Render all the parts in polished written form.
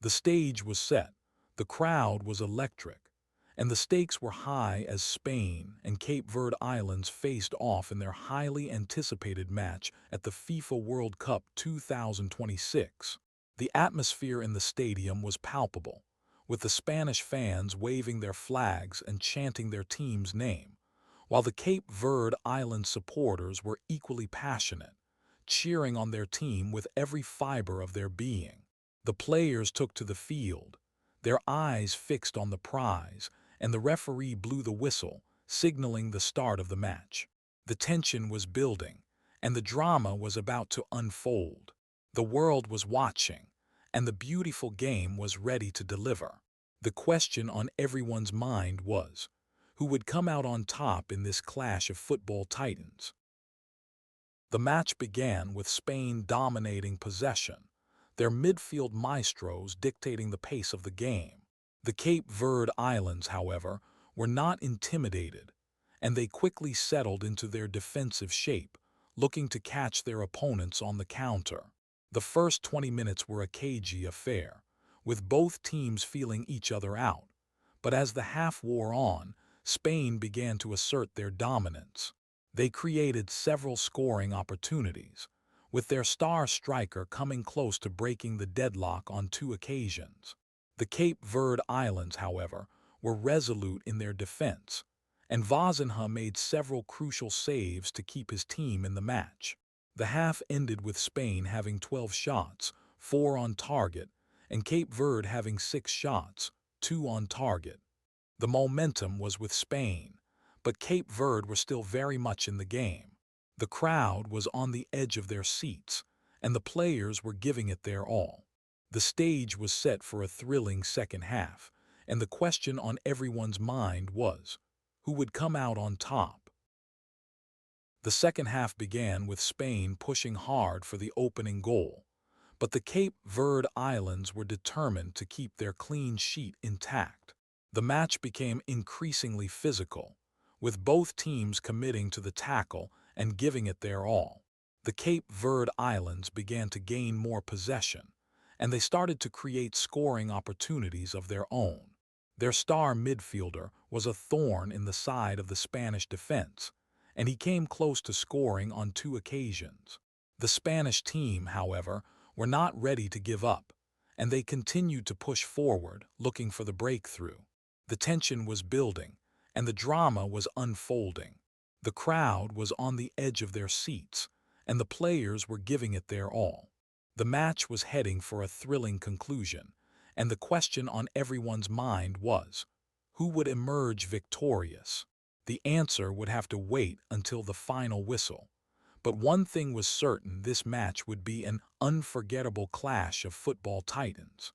The stage was set, the crowd was electric, and the stakes were high as Spain and Cape Verde Islands faced off in their highly anticipated match at the FIFA World Cup 2026. The atmosphere in the stadium was palpable, with the Spanish fans waving their flags and chanting their team's name, while the Cape Verde Island supporters were equally passionate, cheering on their team with every fiber of their being. The players took to the field, their eyes fixed on the prize, and the referee blew the whistle, signaling the start of the match. The tension was building, and the drama was about to unfold. The world was watching, and the beautiful game was ready to deliver. The question on everyone's mind was, who would come out on top in this clash of football titans? The match began with Spain dominating possession, their midfield maestros dictating the pace of the game. The Cape Verde Islands, however, were not intimidated, and they quickly settled into their defensive shape, looking to catch their opponents on the counter. The first 20 minutes were a cagey affair, with both teams feeling each other out, but as the half wore on, Spain began to assert their dominance. They created several scoring opportunities, with their star striker coming close to breaking the deadlock on 2 occasions. The Cape Verde Islands, however, were resolute in their defense, and Vazinha made several crucial saves to keep his team in the match. The half ended with Spain having 12 shots, 4 on target, and Cape Verde having 6 shots, 2 on target. The momentum was with Spain, but Cape Verde were still very much in the game. The crowd was on the edge of their seats, and the players were giving it their all. The stage was set for a thrilling second half, and the question on everyone's mind was, who would come out on top? The second half began with Spain pushing hard for the opening goal, but the Cape Verde Islands were determined to keep their clean sheet intact. The match became increasingly physical, with both teams committing to the tackle and giving it their all. The Cape Verde Islands began to gain more possession, and they started to create scoring opportunities of their own. Their star midfielder was a thorn in the side of the Spanish defense, and he came close to scoring on 2 occasions. The Spanish team, however, were not ready to give up, and they continued to push forward, looking for the breakthrough. The tension was building, and the drama was unfolding. The crowd was on the edge of their seats, and the players were giving it their all. The match was heading for a thrilling conclusion, and the question on everyone's mind was, who would emerge victorious? The answer would have to wait until the final whistle. But one thing was certain: this match would be an unforgettable clash of football titans.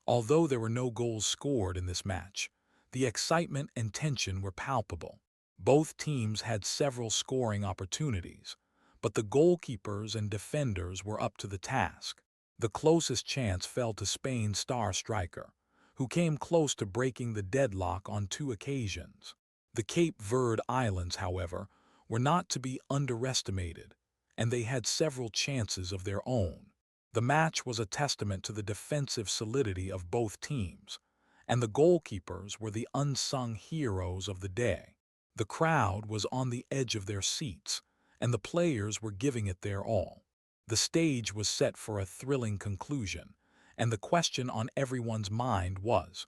Although there were no goals scored in this match, the excitement and tension were palpable. Both teams had several scoring opportunities, but the goalkeepers and defenders were up to the task. The closest chance fell to Spain's star striker, who came close to breaking the deadlock on 2 occasions. The Cape Verde Islands, however, were not to be underestimated, and they had several chances of their own. The match was a testament to the defensive solidity of both teams, and the goalkeepers were the unsung heroes of the day. The crowd was on the edge of their seats, and the players were giving it their all. The stage was set for a thrilling conclusion, and the question on everyone's mind was,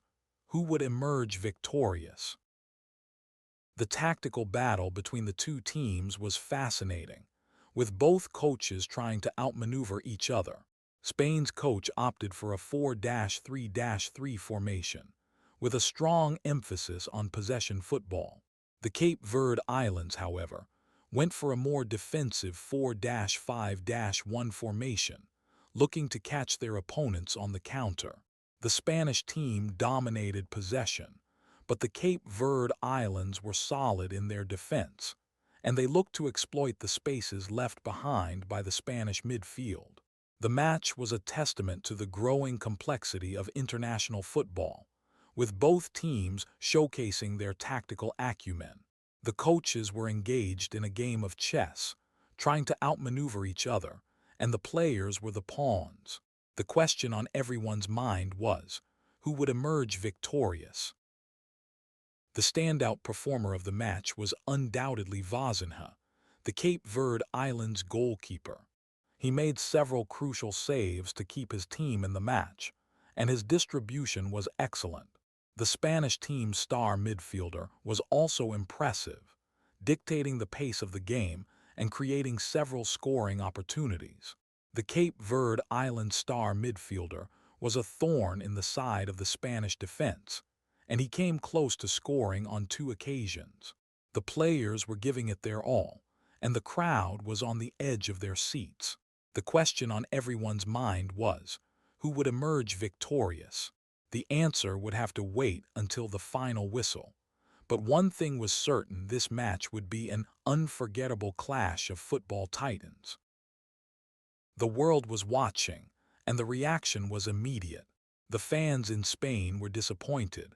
who would emerge victorious? The tactical battle between the two teams was fascinating, with both coaches trying to outmaneuver each other. Spain's coach opted for a 4-3-3 formation, with a strong emphasis on possession football. The Cape Verde Islands, however, went for a more defensive 4-5-1 formation, looking to catch their opponents on the counter. The Spanish team dominated possession, but the Cape Verde Islands were solid in their defense, and they looked to exploit the spaces left behind by the Spanish midfield. The match was a testament to the growing complexity of international football, with both teams showcasing their tactical acumen. The coaches were engaged in a game of chess, trying to outmaneuver each other, and the players were the pawns. The question on everyone's mind was, who would emerge victorious? The standout performer of the match was undoubtedly Vozinha, the Cape Verde Islands goalkeeper. He made several crucial saves to keep his team in the match, and his distribution was excellent. The Spanish team's star midfielder was also impressive, dictating the pace of the game and creating several scoring opportunities. The Cape Verde Island star midfielder was a thorn in the side of the Spanish defense, and he came close to scoring on 2 occasions. The players were giving it their all, and the crowd was on the edge of their seats. The question on everyone's mind was, who would emerge victorious? The answer would have to wait until the final whistle. But one thing was certain: this match would be an unforgettable clash of football titans. The world was watching, and the reaction was immediate. The fans in Spain were disappointed,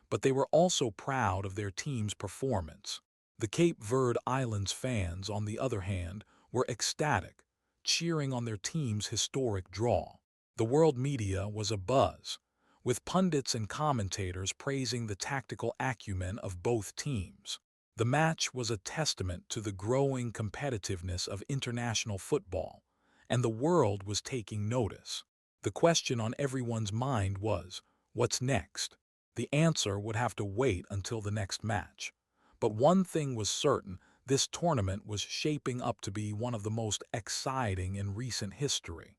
but they were also proud of their team's performance. The Cape Verde Islands fans, on the other hand, were ecstatic, cheering on their team's historic draw. The world media was abuzz, with pundits and commentators praising the tactical acumen of both teams. The match was a testament to the growing competitiveness of international football, and the world was taking notice. The question on everyone's mind was, what's next? The answer would have to wait until the next match. But one thing was certain: this tournament was shaping up to be one of the most exciting in recent history.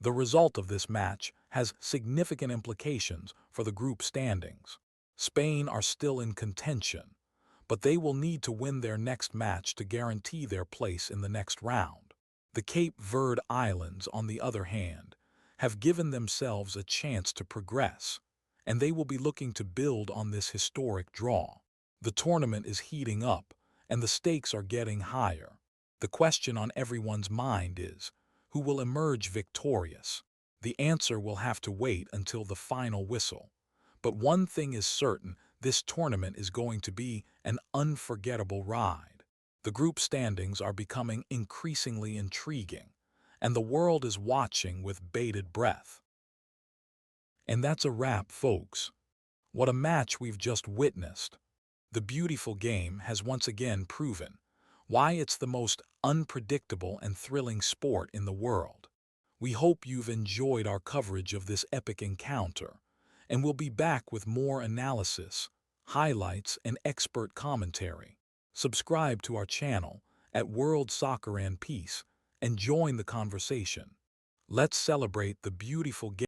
The result of this match has significant implications for the group standings. Spain are still in contention, but they will need to win their next match to guarantee their place in the next round. The Cape Verde Islands, on the other hand, have given themselves a chance to progress, and they will be looking to build on this historic draw. The tournament is heating up, and the stakes are getting higher. The question on everyone's mind is, who will emerge victorious? The answer will have to wait until the final whistle. But one thing is certain: this tournament is going to be an unforgettable ride. The group standings are becoming increasingly intriguing, and the world is watching with bated breath. And that's a wrap, folks. What a match we've just witnessed. The beautiful game has once again proven why it's the most unpredictable and thrilling sport in the world. We hope you've enjoyed our coverage of this epic encounter, and we'll be back with more analysis, highlights, and expert commentary. Subscribe to our channel at World Soccer and Peace and join the conversation. Let's celebrate the beautiful game.